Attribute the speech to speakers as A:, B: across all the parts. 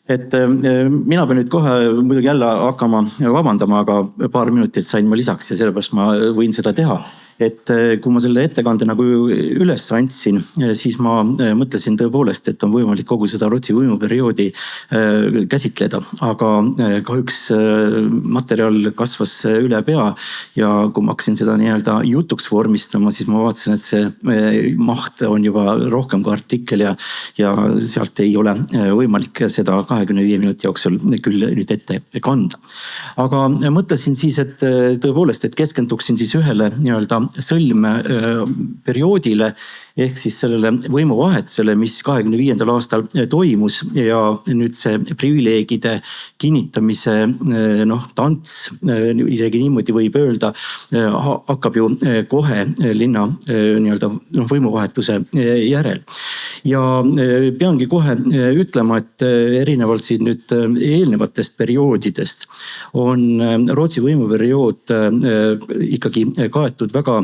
A: Mina pean nüüd kohe muidugi jälle hakkama vabandama, aga paar minutit sain ma lisaks ja sellepärast ma võin seda teha. Kui ma selle ettekande nagu üles andsin, siis ma mõtlesin tõepoolest, et on võimalik kogu seda Rootsi võimuperioodi käsitleda. Aga kahjuks materjal kasvas üle pea ja kui ma hakkasin seda nii-öelda jutuks vormistama, siis ma vaatasin, et see maht on juba rohkem kui artikkel ja sealt ei ole võimalik seda 25 minuti jooksul küll nüüd ette kanda. Aga mõtlesin siis, et tõepoolest, et keskenduksin siis ühele nii-öelda sõlmperioodile ehk siis sellele võimuvahetusele, mis 25. aastal toimus ja nüüd see privileegide kinnitamise tants, isegi niimoodi võib öelda, hakkab ju kohe linna nii-öelda võimuvahetuse järel. Ja peangi kohe ütlema, et erinevalt siin nüüd eelnevatest perioodidest on Rootsi võimuperiood ikkagi kaetud väga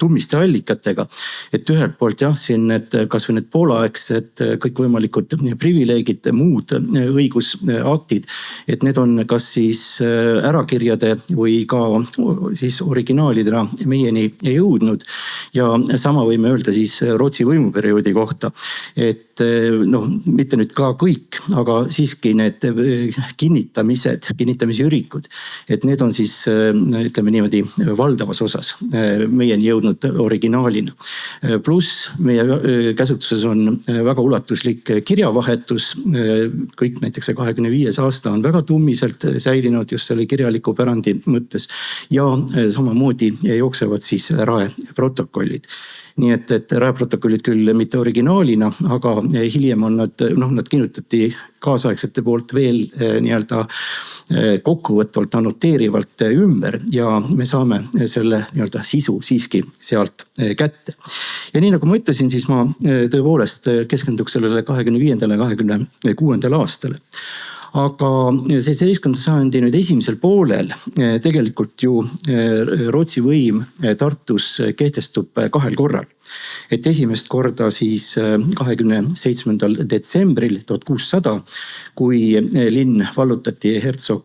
A: tummiste allikatega. Et ühelt poolt jah, siin kas või need poolaaegsed kõikvõimalikud privileegid, muud õigusaktid, et need on kas siis ärakirjade või ka siis originaalidena meieni jõudnud. Ja sama võime öelda siis Rootsi võimuperioodi kohta, et mitte nüüd ka kõik, aga siiski need kinnitamisürikud, et need on siis ütleme niimoodi valdavas osas meieni jõudnud originaalina. Pluss meie käsutuses on väga ulatuslik kirjavahetus. Kõik näiteks 25. aasta on väga tummiselt säilinud just selle kirjaliku pärandi mõttes ja samamoodi jooksevad siis raeprotokollid. Nii et raeprotokollid küll mitte originaalina, aga hiljem on nad kinnitati kaasaegsete poolt veel nii-öelda kokkuvõtvalt, annoteerivalt ümber ja me saame selle nii-öelda sisu siiski sealt kätte. Ja nii nagu ma ütlesin, siis ma tõepoolest keskenduks sellele 25. ja 26. aastale. Aga 17. sajandi nüüd esimesel poolel tegelikult ju Rootsi võim Tartus kehtestub kahel korral. Et esimest korda siis 27. detsembril 1600, kui linn vallutati hertsog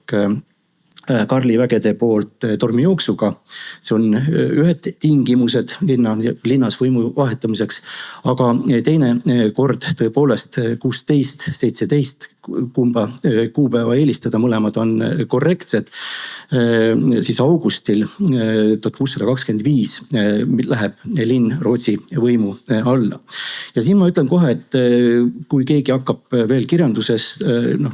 A: Karli vägede poolt tormijooksuga. See on ühed tingimused linnas võimu vahetamiseks, aga teine kord tõepoolest 16, 17, kumba kuupäeva eelistada, mõlemad on korrektsed. Siis augustil 1625 läheb linn Rootsi võimu alla. Ja siin ma ütlen kohe, et kui keegi hakkab veel kirjanduses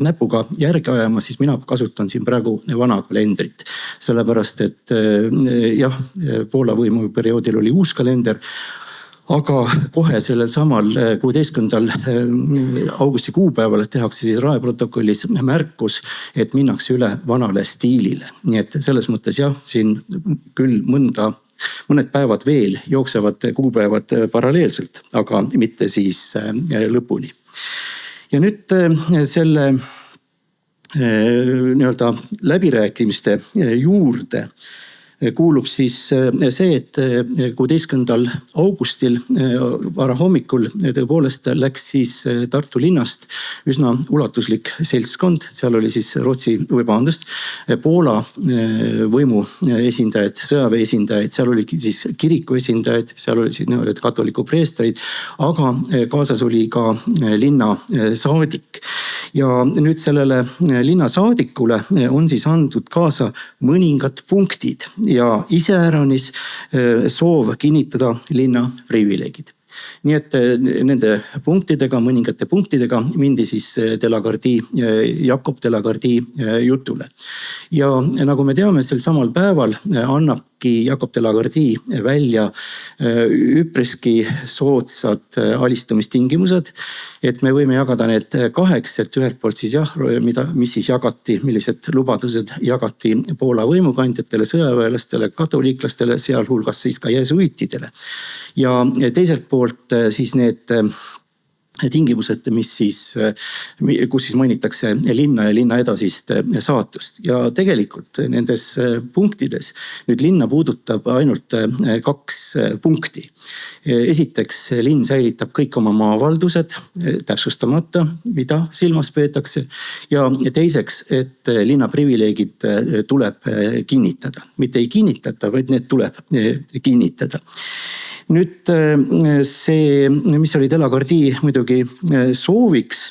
A: näpuga järgi ajama, siis mina kasutan siin praegu vana kalendrit. Sellepärast, et jah, Poola võimuperioodil oli uus kalender, aga kohe sellel samal 16. augusti kuupäeval tehakse siis raeprotokollis märkus, et minnakse üle vanale stiilile. Nii et selles mõttes jah, siin küll mõned päevad veel jooksevad kuupäevad paralleelselt, aga mitte siis lõpuni. Ja nüüd selle nii-öelda läbirääkimiste juurde kuulub siis see, et 16. augustil varahommikul tõepoolest läks siis Tartu linnast üsna ulatuslik seltskond. Seal oli siis Poola võimu esindajaid, sõjaväe esindajaid, seal oli siis kiriku esindajaid, seal oli siis katoliku preestrid, aga kaasas oli ka linna saadik. Ja nüüd sellele linna saadikule on siis andnud kaasa mõningad punktid ja iseäranis soov kinnitada linna privileegid. Nii et nende punktidega, mõningate punktidega mindi siis Jakob de la Gardie jutule. Ja nagu me teame, sel samal päeval annabki Jakob de la Gardie välja üpriski soodsad alistumistingimused, et me võime jagada need kaheks, et ühelt poolt siis jah, mis siis jagati, millised lubadused jagati Poola võimukandjatele, sõjaväelastele, katoliiklastele, sealhulgas siis ka jesuitidele. Ja teiselt poolt siis need tingimused, kus siis mainitakse linna ja linna edasist saatust. Ja tegelikult nendes punktides nüüd linna puudutab ainult 2 punkti. Esiteks, linn säilitab kõik oma maavaldused täpsustamata, mida silmas peetakse. Ja teiseks, et linna privileegid tuleb kinnitada. Mitte ei kinnitata, vaid need tuleb kinnitada. Nüüd see, mis oli Delagardi muidugi sooviks,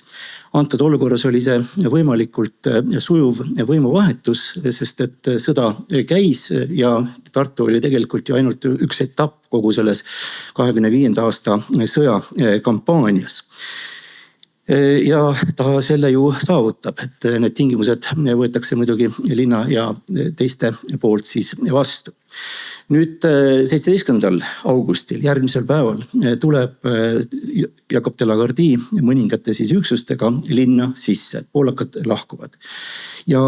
A: antud olukorras oli see võimalikult sujuv võimuvahetus, sest et sõda käis ja Tartu oli tegelikult ju ainult üks etapp kogu selles 25. aasta sõjakampaanias. Ja ta selle ju saavutab, et need tingimused võetakse muidugi linna ja teiste poolt siis vastu. Nüüd 17. augustil, järgmisel päeval, tuleb Jakob Delagardi mõningate siis üksustega linna sisse. Poolakad lahkuvad. Ja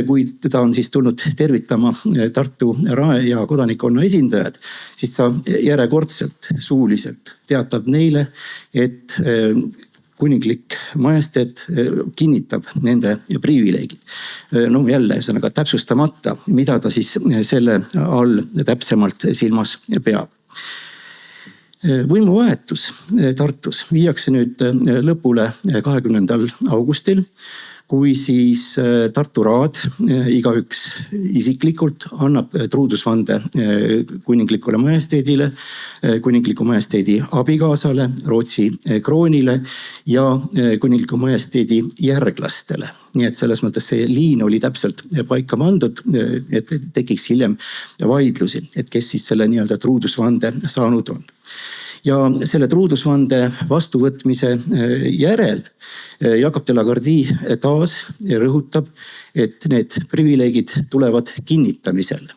A: kui teda on siis tulnud tervitama Tartu rae ja kodanikkonna esindajad, siis ta järjekordselt suuliselt teatab neile, et kuninglik majesteet kinnitab nende privileegid. No jälle ühesõnaga täpsustamata, mida ta siis selle all täpsemalt silmas peab. Võimuvahetus Tartus viiakse nüüd lõpule 20. augustil, kui siis Tartu raad igaüks isiklikult annab truudusvande kuninglikule majesteedile, kuningliku majesteedi abikaasale, Rootsi kroonile ja kuningliku majesteedi järglastele. Nii et selles mõttes see liin oli täpselt paika pandud, et tekiks hiljem vaidlusi, et kes siis selle nii-öelda truudusvande saanud on. Ja selle truudusvande vastuvõtmise järel Jakob Delagardi taas rõhutab, et need privileegid tulevad kinnitamisele.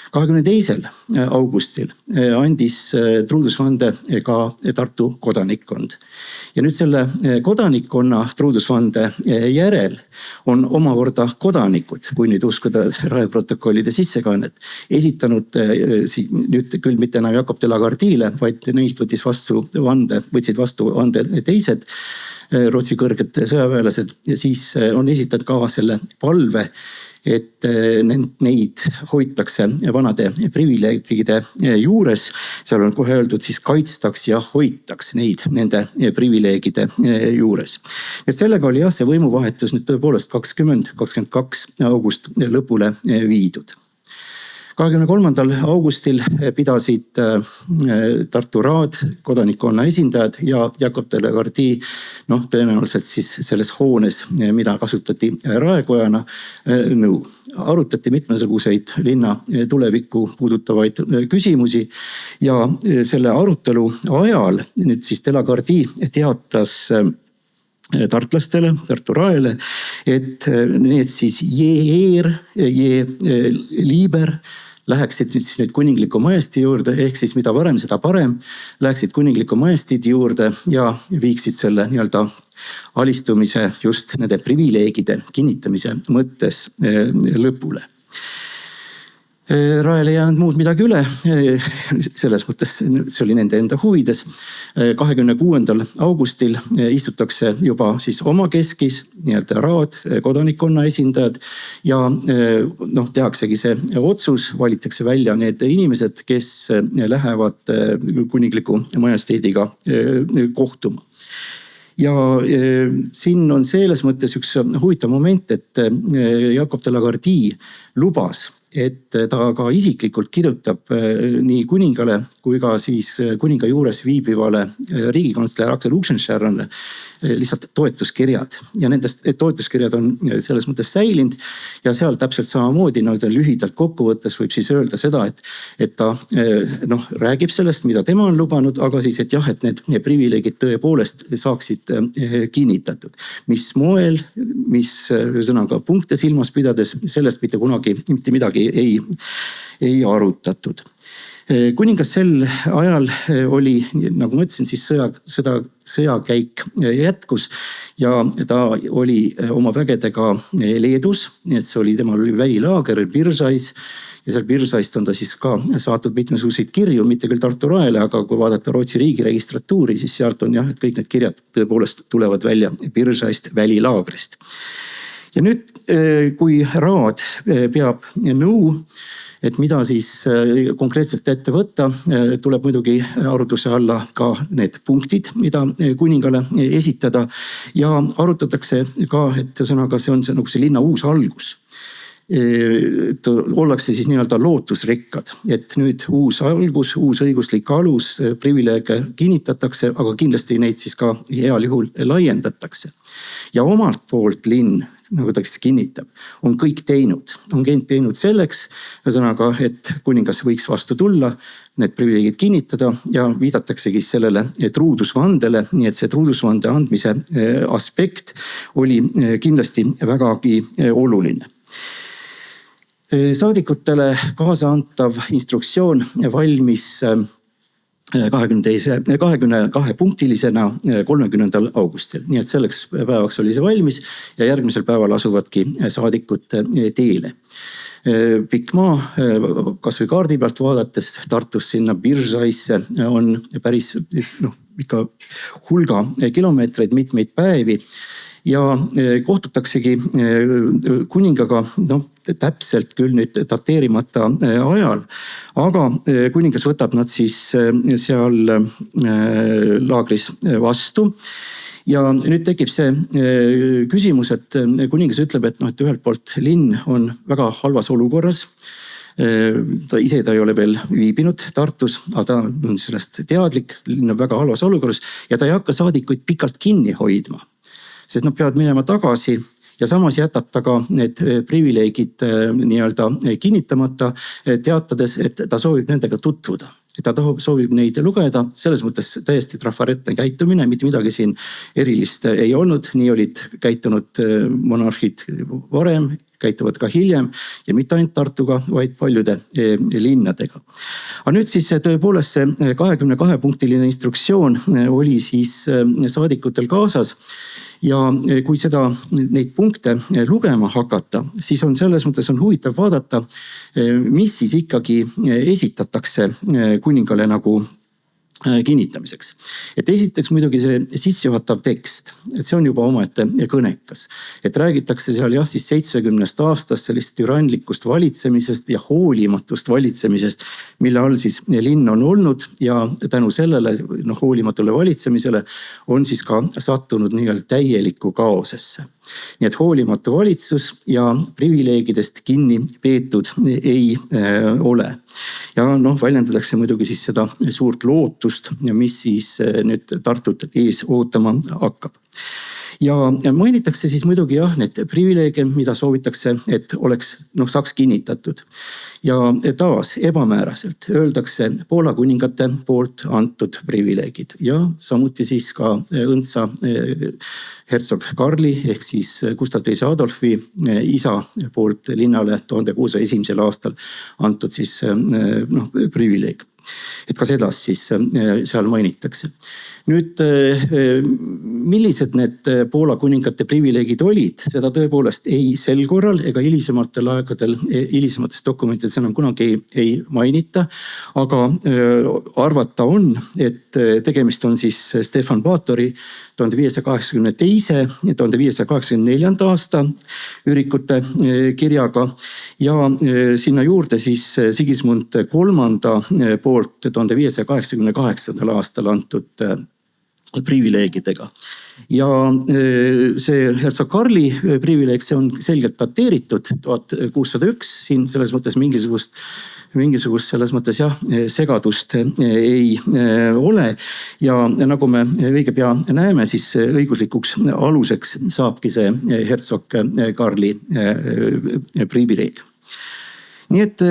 A: 22. augustil andis truudusvande ka Tartu kodanikkond. Ja nüüd selle kodanikkonna truudusvande järel on omakorda kodanikud, kui nüüd uskuda raeprotokollide sissekannet, esitanud nüüd küll mitte enam Jakob Delagardile, vaid neilt võtsid vastu vande teised Rootsi kõrged sõjaväelased ja siis on esitanud ka selle palve, et neid hoitakse vanade privileegide juures. Seal on kohe öeldud siis kaitstaks ja hoitaks neid nende privileegide juures. Et sellega oli see võimuvahetus nüüd tõepoolest 20-22 august lõpule viidud. 23. augustil pidasid Tartu raad, kodanikkonna esindajad ja Jakob Delagardi tõenäoliselt siis selles hoones, mida kasutati raekojana, nõu. Arutati mitmesuguseid linna tulevikku puudutavaid küsimusi ja selle arutelu ajal nüüd siis Delagardi teatas tartlastele, Tartu raele, et need siis liiber läheksid siis nüüd kuningliku majesteedi juurde, ehk siis mida varem, seda parem, läheksid kuningliku majesteedi juurde ja viiksid selle nii-öelda alistumise just nende privileegide kinnitamise mõttes lõpule. Raele ei jäänud muud midagi üle, selles mõttes see oli nende enda huvides. 26. augustil istutakse juba siis omakeskis, nii-öelda raad, kodanikkonna esindajad ja tehaksegi see otsus, valitakse välja need inimesed, kes lähevad kuningliku majesteediga kohtuma. Ja siin on selles mõttes üks huvitav moment, et Jakob Delagardi lubas, et ta ka isiklikult kirjutab nii kuningale kui ka siis kuninga juures viibivale riigikantsler Aksel Oxenstierle lihtsalt toetuskirjad. Ja nendest toetuskirjad on selles mõttes säilinud ja seal täpselt samamoodi lühidalt kokkuvõttes võib siis öelda seda, et ta räägib sellest, mida tema on lubanud, aga siis, et jah, et need privileegid tõepoolest saaksid kinnitatud. Mis moel, mis ühesõnaga punkte silmas pidades, sellest mitte kunagi mitte midagi ei arutatud. Kuningas sel ajal oli, nagu ma ütlesin, siis sõjakäik jätkus ja ta oli oma vägedega Leedus, nii et temal oli välilaager Biržais ja seal Pirsaist on ta siis ka saatnud mitmesuguseid kirju, mitte küll Tartu Raele, aga kui vaadata Rootsi riigiregistratuuri, siis sealt on jah, et kõik need kirjad tõepoolest tulevad välja Pirsaist välilaagrist. Ja nüüd, kui Raad peab nõu, et mida siis konkreetselt ette võtta, tuleb muidugi arutluse alla ka need punktid, mida kuningale esitada ja arutatakse ka, et ühesõnaga see on nagu see linna uus algus. Ollakse siis nii-öelda lootusrikkad, et nüüd uus algus, uus õiguslik alus, privileege kinnitatakse, aga kindlasti neid siis ka heal juhul laiendatakse. Ja omalt poolt linn, nagu ta kinnitab, on kõik teinud. On teinud selleks, ühesõnaga, et kuningas võiks vastu tulla, need privileegid kinnitada ja viidataksegi sellele truudusvandele, nii et see truudusvande andmise aspekt oli kindlasti vägagi oluline. Saadikutele kaasa antav instruktsioon valmis 22-punktilisena 30. augustil. Nii et selleks päevaks oli see valmis ja järgmisel päeval asuvadki saadikute teele. Pikk maa, kas või kaardi pealt vaadates Tartus sinna Pirsaisse on päris ikka hulga kilomeetreid, mitmeid päevi. Ja kohtutaksegi kuningaga täpselt küll nüüd dateerimata ajal, aga kuningas võtab nad siis seal laagris vastu. Ja nüüd tekib see küsimus, et kuningas ütleb, et ühelt poolt linn on väga halvas olukorras. Ta ise ta ei ole veel viibinud Tartus, aga ta on sellest teadlik, linn on väga halvas olukorras ja ta ei hakka saadikuid pikalt kinni hoidma. Sest nad peavad minema tagasi ja samas jätab ta ka need privileegid nii-öelda kinnitamata, teatades, et ta soovib nendega tutvuda. Et ta soovib neid lugeda, selles mõttes täiesti trafaretne käitumine, mitte midagi siin erilist ei olnud. Nii olid käitunud monarhid varem, käituvad ka hiljem ja mitte ainult Tartuga, vaid paljude linnadega. Aga nüüd siis tõepoolest see 22-punktiline instruktsioon oli siis saadikutel kaasas. Ja kui neid punkte lugema hakata, siis on selles mõttes on huvitav vaadata, mis siis ikkagi esitatakse kuningale nagu kinnitamiseks. Et esiteks muidugi see sissejuhatav tekst, et see on juba omaette kõnekas. Et räägitakse seal jah siis 70 aastast sellist türanlikust valitsemisest ja hoolimatust valitsemisest, mille all siis linn on olnud ja tänu sellele hoolimatule valitsemisele on siis ka sattunud nii-öelda täielikku kaosesse. Nii et hoolimatu valitsus ja privileegidest kinni peetud ei ole. Ja väljendatakse muidugi siis seda suurt lootust, mis siis nüüd Tartut ees ootama hakkab. Ja mainitakse siis muidugi jah, need privileege, mida soovitakse, et oleks saaks kinnitatud. Ja taas ebamääraselt öeldakse Poola kuningate poolt antud privileegid ja samuti siis ka õndsa hertsog Karli ehk siis Gustav II Adolfi isa poolt linnale 1601. aastal antud siis privileeg. Et ka seda siis seal mainitakse. Nüüd, millised need Poola kuningate privileegid olid, seda tõepoolest ei sel korral ega hilisematel aegadel, hilisemates dokumentides enam kunagi ei mainita. Aga arvata on, et tegemist on siis Stefan Batori 1582. ja 1584. aasta ürikute kirjaga ja sinna juurde siis Sigismund III poolt 1588. aastal antud privileegidega. Ja see hertsog Karli privileeg, see on selgelt dateeritud 1601, siin selles mõttes mingisugust selles mõttes jah, segadust ei ole. Ja nagu me õige pea näeme, siis õiguslikuks aluseks saabki see hertsog Karli privileeg. Nii et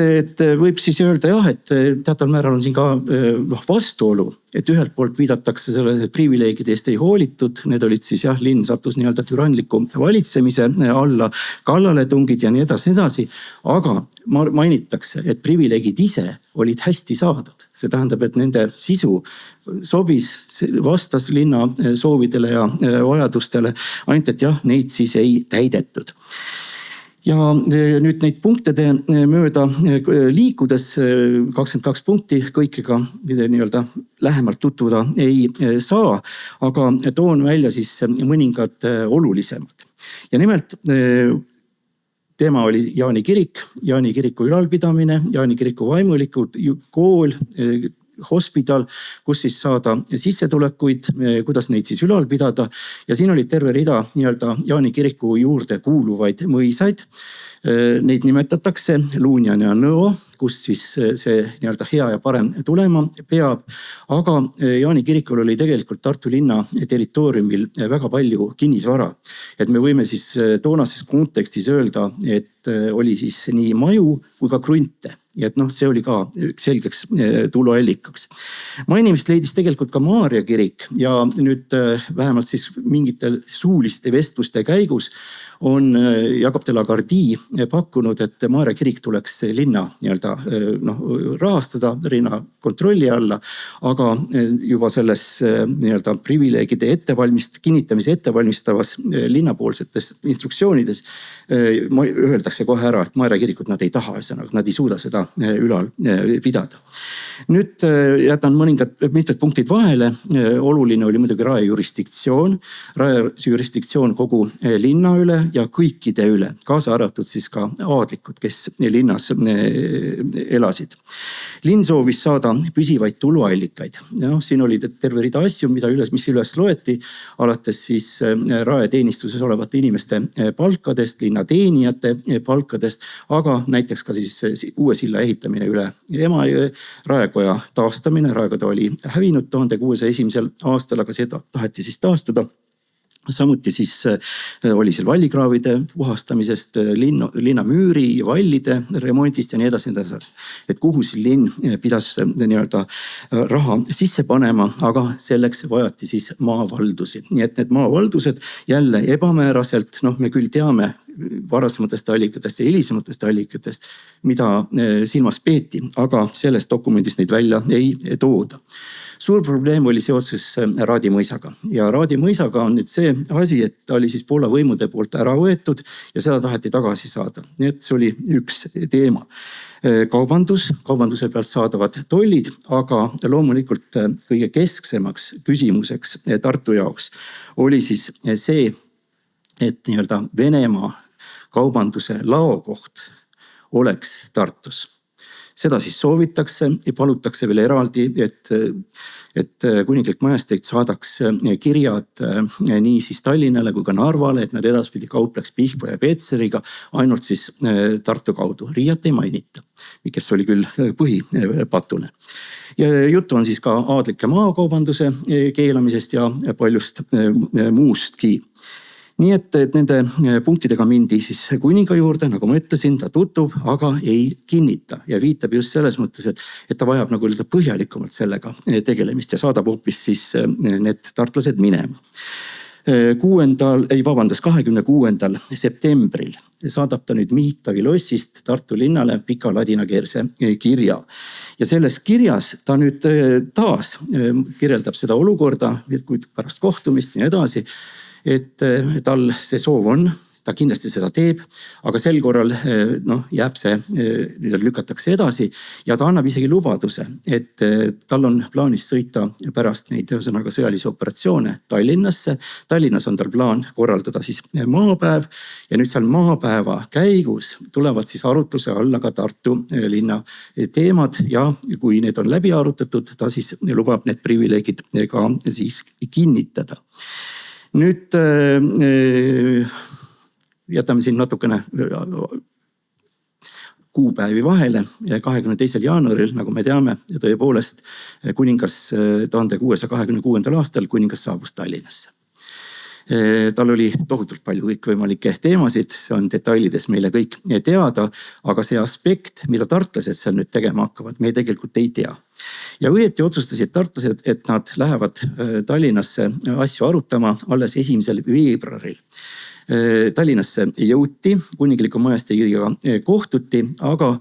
A: võib siis öelda jah, et teataval määral on siin ka vastuolu, et ühelt poolt viidatakse sellele, et privileegide eest ei hoolitud, need olid siis jah, linn sattus nii-öelda türanliku valitsemise alla, kallaletungid ja nii edasi, aga mainitakse, et privileegid ise olid hästi saadud. See tähendab, et nende sisu sobis, vastas linna soovidele ja vajadustele, ainult et jah, neid siis ei täidetud. ja nüüd neid punktide mööda liikudes 22 punkti kõikega nii-öelda lähemalt tutvuda ei saa, aga toon välja siis mõningad olulisemad. Ja nimelt teema oli Jaani kirik, Jaani kiriku ülalpidamine, Jaani kiriku vaimulikud, kool, hospidal, kus siis saada sissetulekuid, kuidas neid siis ülal pidada. Ja siin oli terve rida nii-öelda Jaani kiriku juurde kuuluvaid mõisaid. Neid nimetatakse Luunjan ja Nõo, kus siis see nii-öelda hea ja parem tulema peab. Aga Jaani kirikul oli tegelikult Tartu linna territooriumil väga palju kinnisvara. Et me võime siis toonases kontekstis öelda, et oli siis nii maju kui ka krunte. Ja et see oli ka selgeks tuluallikaks. Mainimist leidis tegelikult ka Maarja kirik ja nüüd vähemalt siis mingitel suuliste vestluste käigus on Jakob de la Gardie pakkunud, et Maarja kirik tuleks linna nii-öelda rahastada, linna kontrolli alla, aga juba selles nii-öelda privileegide kinnitamise ettevalmistavas linnapoolsetes instruktsioonides öeldakse kohe ära, et Maarja kirikut nad ei taha, nad ei suuda seda ülal pidada. Nüüd jätan mitmed punktid vahele. Oluline oli muidugi rae jurisdiktsioon kogu linna üle ja kõikide üle, kaasa arvatud siis ka aadlikud, kes linnas elasid. Linn soovis saada püsivaid tuluallikaid. Siin oli terve rida asju, mis üles loeti, alates siis raeteenistuses olevate inimeste palkadest, linnateenijate palkadest, aga näiteks ka siis uue silla ehitamine üle Emajõe, Raekoja taastamine. Raekoda oli hävinud 1601. aastal, aga seda taheti siis taastada. Samuti siis oli seal vallikraavide puhastamisest, linna müüri, vallide remondist ja nii edasi. Et kuhu siis linn pidas nii-öelda raha sisse panema, aga selleks vajati siis maavaldusi. Nii et need maavaldused jälle ebamääraselt, me küll teame varasematest allikatest ja hilisematest allikatest, mida silmas peeti, aga sellest dokumendist neid välja ei tooda. Suur probleem oli seoses Raadi mõisaga ja Raadi mõisaga on nüüd see asi, et ta oli siis Poola võimude poolt ära võetud ja seda taheti tagasi saada. Nii et see oli üks teema. Kaubanduse pealt saadavad tollid, aga loomulikult kõige kesksemaks küsimuseks Tartu jaoks oli siis see, et nii-öelda Venemaa kaubanduse laokoht oleks Tartus. Seda siis soovitakse ja palutakse veel eraldi, et kuninglik majesteet saadaks kirjad nii siis Tallinnale kui ka Narvale, et nad edaspidi kaupleks Pihkva ja Petseriga ainult siis Tartu kaudu. Riiat ei mainita, kes oli küll põhipatune. Ja juttu on siis ka aadlike maakaubanduse keelamisest ja paljust muustki. Nii et nende punktidega mindi siis kuninga juurde, nagu ma ütlesin, ta tutvub, aga ei kinnita ja viitab just selles mõttes, et ta vajab nagu põhjalikumalt sellega tegelemist ja saadab hoopis siis need tartlased minema. 26. septembril saadab ta nüüd Mihtavi lossist Tartu linnale pika ladinakeelse kirja. Ja selles kirjas ta nüüd taas kirjeldab seda olukorda, kui pärast kohtumist ja nii edasi, et tal see soov on, ta kindlasti seda teeb, aga sel korral jääb see, lükatakse edasi ja ta annab isegi lubaduse, et tal on plaanis sõita pärast neid sõjalisi operatsioone Tallinnasse. Tallinnas on tal plaan korraldada siis maapäev ja nüüd seal maapäeva käigus tulevad siis arutluse alla ka Tartu linna teemad ja kui need on läbi arutatud, ta siis lubab need privileegid ka siis kinnitada. Nüüd jätame siin natukene kuupäevi vahele. 22. jaanuaril, nagu me teame, tõepoolest kuningas 1626. aastal kuningas saabus Tallinnasse. Tal oli tohutult palju kõikvõimalikke teemasid, see on detailides meile kõik teada, aga see aspekt, mida tartlased seal nüüd tegema hakkavad, me tegelikult ei tea. Ja õieti otsustasid tartlased, et nad lähevad Tallinnasse asju arutama alles 1. veebruaril. Tallinnasse jõuti, kuningliku majesteediga kohtuti, aga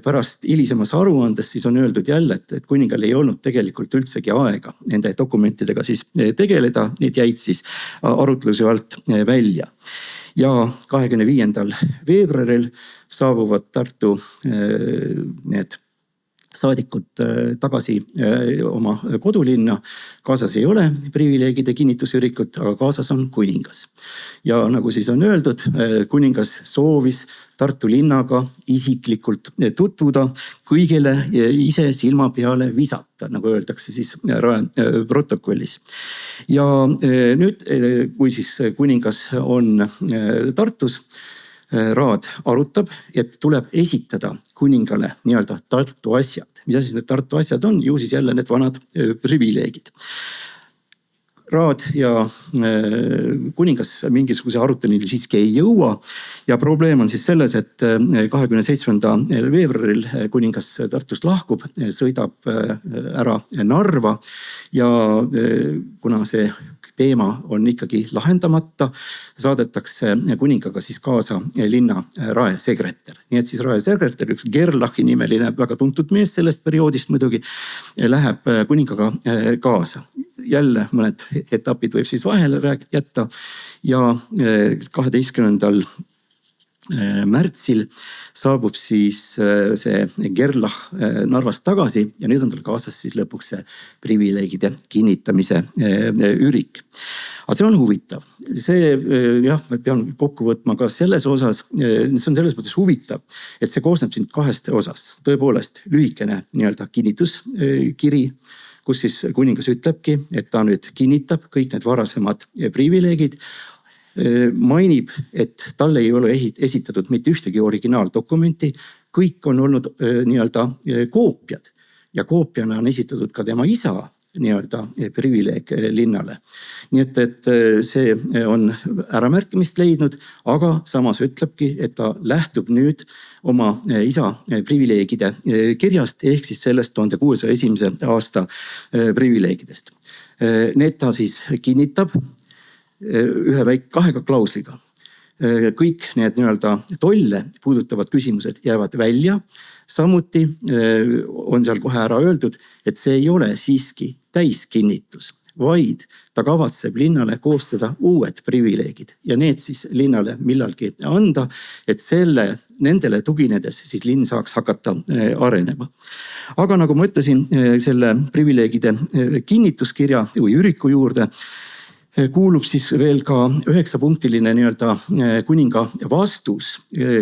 A: pärast hilisemas aruandes siis on öeldud jälle, et kuningal ei olnud tegelikult üldsegi aega nende dokumentidega siis tegeleda, need jäid siis arutluse alt välja. ja 25. veebruaril saabuvad Tartu need saadikud tagasi oma kodulinna. Kaasas ei ole privileegide kinnitusürikut, aga kaasas on kuningas. Ja nagu siis on öeldud, kuningas soovis Tartu linnaga isiklikult tutvuda, kõigile ise silma peale visata, nagu öeldakse siis protokollis. Ja nüüd, kui siis kuningas on Tartus, Raad arutab, et tuleb esitada kuningale nii-öelda Tartu asjad. Mis siis need Tartu asjad on? Ju siis jälle need vanad privileegid. Raad ja kuningas mingisuguse aruteluni siiski ei jõua. Ja probleem on siis selles, et 27. veebruaril kuningas Tartust lahkub, sõidab ära Narva ja kuna see teema on ikkagi lahendamata, saadetakse kuningaga siis kaasa linna raesekretär. Nii et siis raesekretär, üks Gerlachi nimeline, väga tuntud mees sellest perioodist muidugi, läheb kuningaga kaasa. Jälle mõned etapid võib siis vahele jätta ja 12. märtsil saabub siis see Gerlach Narvast tagasi ja nüüd on tal kaasas siis lõpuks see privileegide kinnitamise ürik. Aga see on huvitav. See, jah, ma pean kokku võtma ka selles osas, see on selles mõttes huvitav, et see koosneb siin kahest osast. Tõepoolest lühikene nii-öelda kinnituskiri, kus siis kuningas ütlebki, et ta nüüd kinnitab kõik need varasemad privileegid, mainib, et talle ei ole esitatud mitte ühtegi originaaldokumenti, kõik on olnud nii-öelda koopiad ja koopiana on esitatud ka tema isa nii-öelda privileeg linnale. Nii et see on äramärkimist leidnud, aga samas ütlebki, et ta lähtub nüüd oma isa privileegide kirjast ehk siis sellest 1601. aasta privileegidest. Need ta siis kinnitab ühe kahega klausliga. Kõik need nii-öelda tolle puudutavad küsimused jäävad välja. Samuti on seal kohe ära öeldud, et see ei ole siiski täiskinnitus, vaid ta kavatseb linnale koostada uued privileegid ja need siis linnale millalgi anda, et nendele tuginedes siis linn saaks hakata arenema. Aga nagu ma ütlesin, selle privileegide kinnituskirja või üriku juurde kuulub siis veel ka 9-punktiline nii-öelda kuninga vastus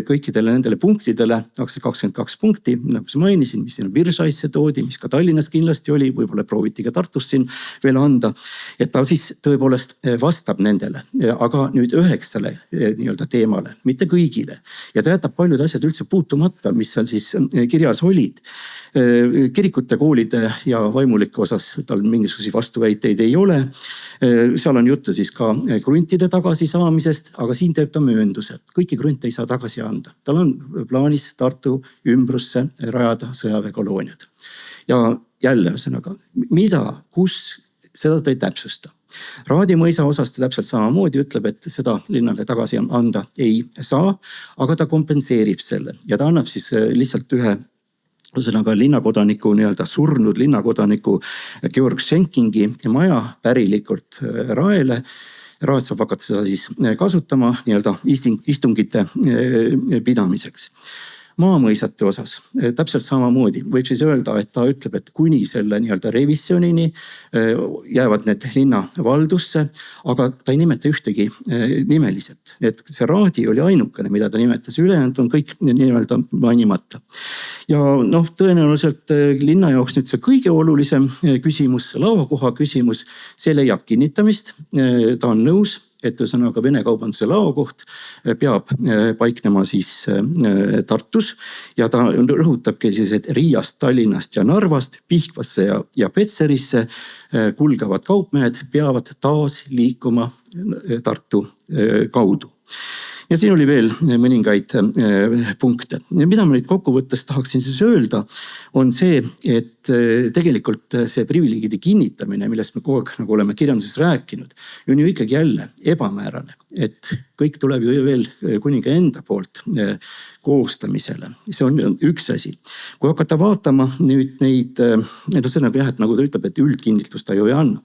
A: kõikidele nendele punktidele, 22 punkti, nagu ma mainisin, mis siin Virsaisse toodi, mis ka Tallinnas kindlasti oli, võib-olla prooviti ka Tartus siin veel anda. Et ta siis tõepoolest vastab nendele, aga nüüd 9 nii-öelda teemale, mitte kõigile. Ja ta jätab paljud asjad üldse puutumata, mis seal siis kirjas olid. Kirikute, koolide ja vaimulike osas tal mingisuguseid vastuväiteid ei ole. Seal on juttu siis ka kruntide tagasisaamisest, aga siin teeb ta möönduse. Kõiki krunte ei saa tagasi anda. Tal on plaanis Tartu ümbrusse rajada sõjaväekolooniad. Ja jälle ühesõnaga, mida, kus, seda ta ei täpsusta. Raadi mõisa osas ta täpselt samamoodi ütleb, et seda linnale tagasi anda ei saa, aga ta kompenseerib selle ja ta annab siis lihtsalt ühe ühesõnaga linnakodaniku, nii-öelda surnud linnakodaniku Georg Schenkingi maja pärilikult Raele. Raad saab hakata seda siis kasutama nii-öelda istungite pidamiseks. Maamõisate osas täpselt samamoodi võib siis öelda, et ta ütleb, et kuni selle nii-öelda revisjonini jäävad need linna valdusse, aga ta ei nimeta ühtegi nimeliselt. Et see Raadi oli ainukene, mida ta nimetas, ülejäänud on kõik nii-öelda mainimata. Ja tõenäoliselt linna jaoks nüüd see kõige olulisem küsimus, lauakoha küsimus, see leiab kinnitamist. Ta on nõus, et ühesõnaga Vene kaubanduse lauakoht peab paiknema siis Tartus ja ta rõhutabki siis, et Riiast, Tallinnast ja Narvast, Pihkvasse ja Petserisse kulgevad kaupmehed peavad taas liikuma Tartu kaudu. Ja siin oli veel mõningaid punkte. Ja mida ma nüüd kokkuvõttes tahaksin siis öelda, on see, et tegelikult see privileegide kinnitamine, millest me kogu aeg nagu oleme kirjanduses rääkinud, on ju ikkagi jälle ebamäärane. Et kõik tuleb ju veel kuninga enda poolt koostamisele. See on üks asi. Kui hakata vaatama nüüd neid, see on nagu jah, et nagu ta ütleb, et üldkinnitust ta ju ei anna.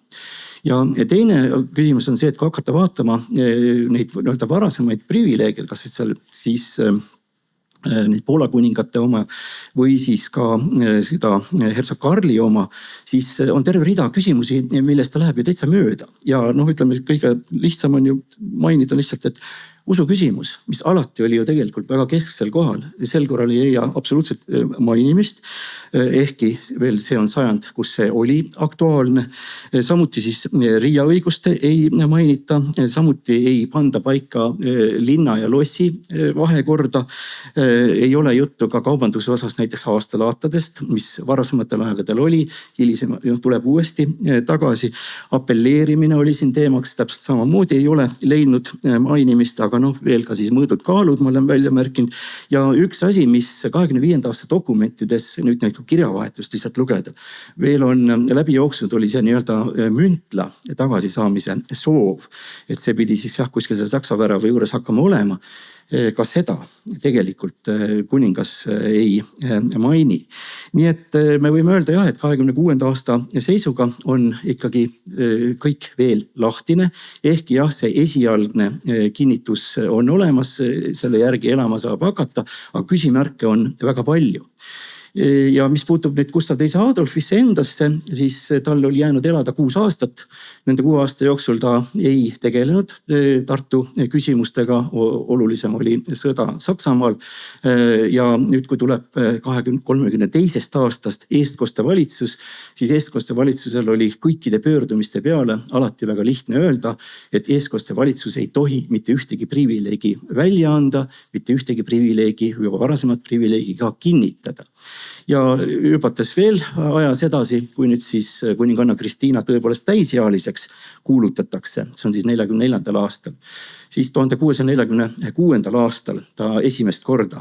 A: ja teine küsimus on see, et kui hakata vaatama neid nii-öelda varasemaid privileege, kas seal siis neid Poola kuningate oma või siis ka seda hertsog Karli oma, siis on terve rida küsimusi, millest ta läheb ju täitsa mööda. Ja ütleme, kõige lihtsam on ju mainida lihtsalt, et usu küsimus, mis alati oli ju tegelikult väga kesksel kohal, sel korral ei leia absoluutselt mainimist, ehkki veel see on sajand, kus see oli aktuaalne. Samuti siis Riia õiguste ei mainita, samuti ei panda paika linna ja lossi vahekorda. Ei ole juttu ka kaubanduse osas näiteks aastalaatadest, mis varasematel aegadel oli, hilisem tuleb uuesti tagasi. Apelleerimine oli siin teemaks, täpselt samamoodi ei ole leidnud mainimist, aga veel ka siis mõõdud kaalud ma olen välja märkinud. Ja üks asi, mis 25. aasta dokumentides nüüd kirjavahetust lihtsalt lugeda, veel on läbi jooksnud, oli see nii-öelda müntla tagasisaamise soov, et see pidi siis kuskil Saksa värava juures hakkama olema. Ka seda tegelikult kuningas ei maini. Nii et me võime öelda jah, et 26. aasta seisuga on ikkagi kõik veel lahtine. Ehkki jah, see esialgne kinnitus on olemas, selle järgi elama saab hakata, aga küsimärke on väga palju. Ja mis puutub nüüd Gustav II Adolfisse endasse, siis tal oli jäänud elada 6 aastat. Nende 6 aasta jooksul ta ei tegelenud Tartu küsimustega, olulisem oli sõda Saksamaal. Ja nüüd, kui tuleb 32. aastast eestkoste valitsus, siis eestkoste valitsusel oli kõikide pöördumiste peale alati väga lihtne öelda, et eestkoste valitsus ei tohi mitte ühtegi privileegi välja anda, mitte ühtegi privileegi, juba varasemat privileegi ka kinnitada. Ja hüpates veel ajas edasi, kui nüüd siis kuninganna Kristiina tõepoolest täisealiseks kuulutatakse, see on siis 44. aastal, siis 1646. aastal ta esimest korda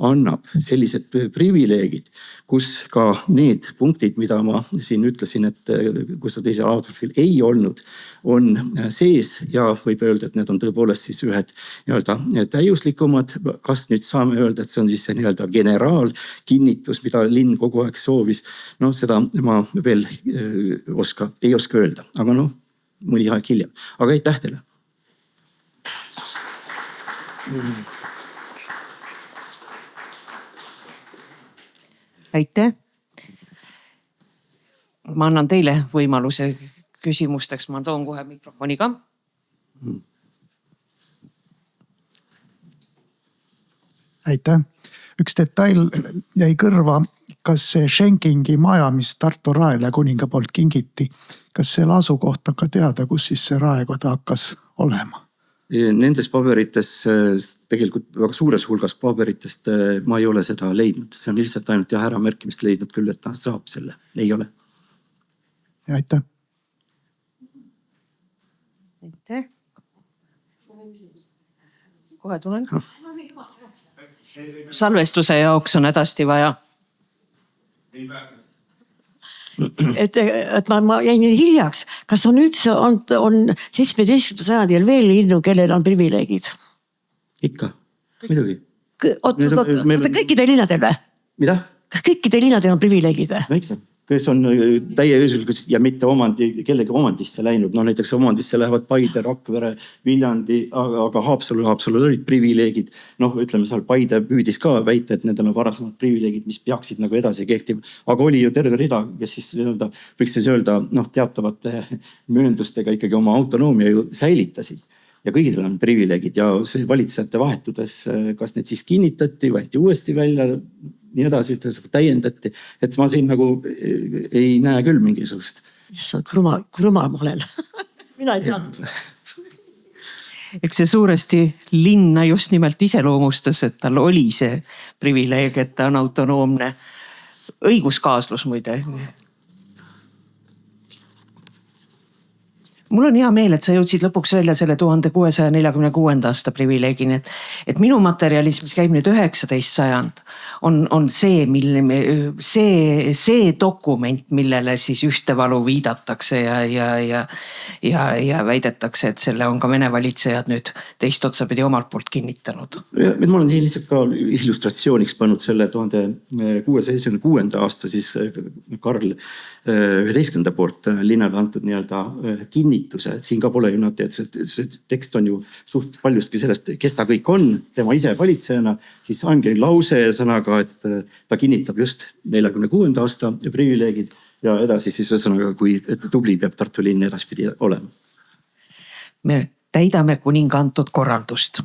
A: annab sellised privileegid, kus ka need punktid, mida ma siin ütlesin, et Gustav II Adolfil ei olnud, on sees ja võib öelda, et need on tõepoolest siis ühed nii-öelda täiuslikumad. Kas nüüd saame öelda, et see on siis see nii-öelda generaalkinnitus, mida linn kogu aeg soovis? Seda ma veel ei oska öelda, aga mõni aeg hiljem. Aga aitäh teile!
B: Aitäh! Ma annan teile võimaluse küsimusteks, ma toon kohe mikrofoni ka.
C: Aitäh! Üks detail jäi kõrva, kas see Schenkingi maja, mis Tartu raele kuninga poolt kingiti, kas selle asukoht on ka teada, kus siis see raekoda hakkas olema?
A: Nendes paberites, tegelikult väga suures hulgas paberitest ma ei ole seda leidnud. See on lihtsalt ainult ära märkimist leidnud küll, et ta saab selle. Ei ole.
C: Aitäh!
B: Aitäh! Kohe tulen. Salvestuse jaoks on hädasti vaja.
D: Et ma jäin hiljaks. Kas on üldse on 17. sajandil veel linnu, kellel on privileegid?
A: Ikka, muidugi.
D: Kõikide linnadel või?
A: Mida?
D: Kas kõikide linnadel on privileegid või?
A: Ikka. Kes on täielikult ja mitte kellegi omandisse läinud. Näiteks omandisse lähevad Paide, Rakvere, Viljandi, aga Haapsalul olid privileegid. Ütleme seal Paide püüdis ka väita, et nendel on varasemad privileegid, mis peaksid edasi kehtima. Aga oli ju terve rida, kes siis võiks siis öelda teatavate mööndustega ikkagi oma autonoomia ju säilitasid. Ja kõigil on privileegid ja see valitsejate vahetudes, kas need siis kinnitati, võeti uuesti välja, nii edasi, täiendati, et ma siin ei näe küll mingisugust.
D: Kruma ma olen. Mina ei teadnud.
B: Eks see suuresti linna just nimelt iseloomustas, et tal oli see privileeg, et ta on autonoomne. Õiguskaaslus muide. mul on hea meel, et sa jõudsid lõpuks välja selle 1646. aasta privileegini, et minu materjalis, mis käib nüüd 19. sajand, on see, see dokument, millele siis ühtevalu viidatakse ja väidetakse, et selle on ka Vene valitsejad nüüd teist otsapidi omalt poolt kinnitanud.
A: Ma olen siin lihtsalt ka illustratsiooniks pannud selle 1676. aasta siis Karl 11. poolt linnale antud nii-öelda kinnituse. Siin ka pole ju nad, et see tekst on ju suht paljustki sellest, kes ta kõik on, tema ise valitsejana, siis ongi lause sõnaga, et ta kinnitab just 46. aasta privileegid ja edasi siis sõnaga, kui tubli peab Tartu linn edaspidi olema.
B: Me täidame kuninga antud korraldust.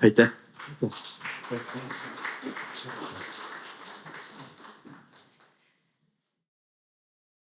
A: Aitäh.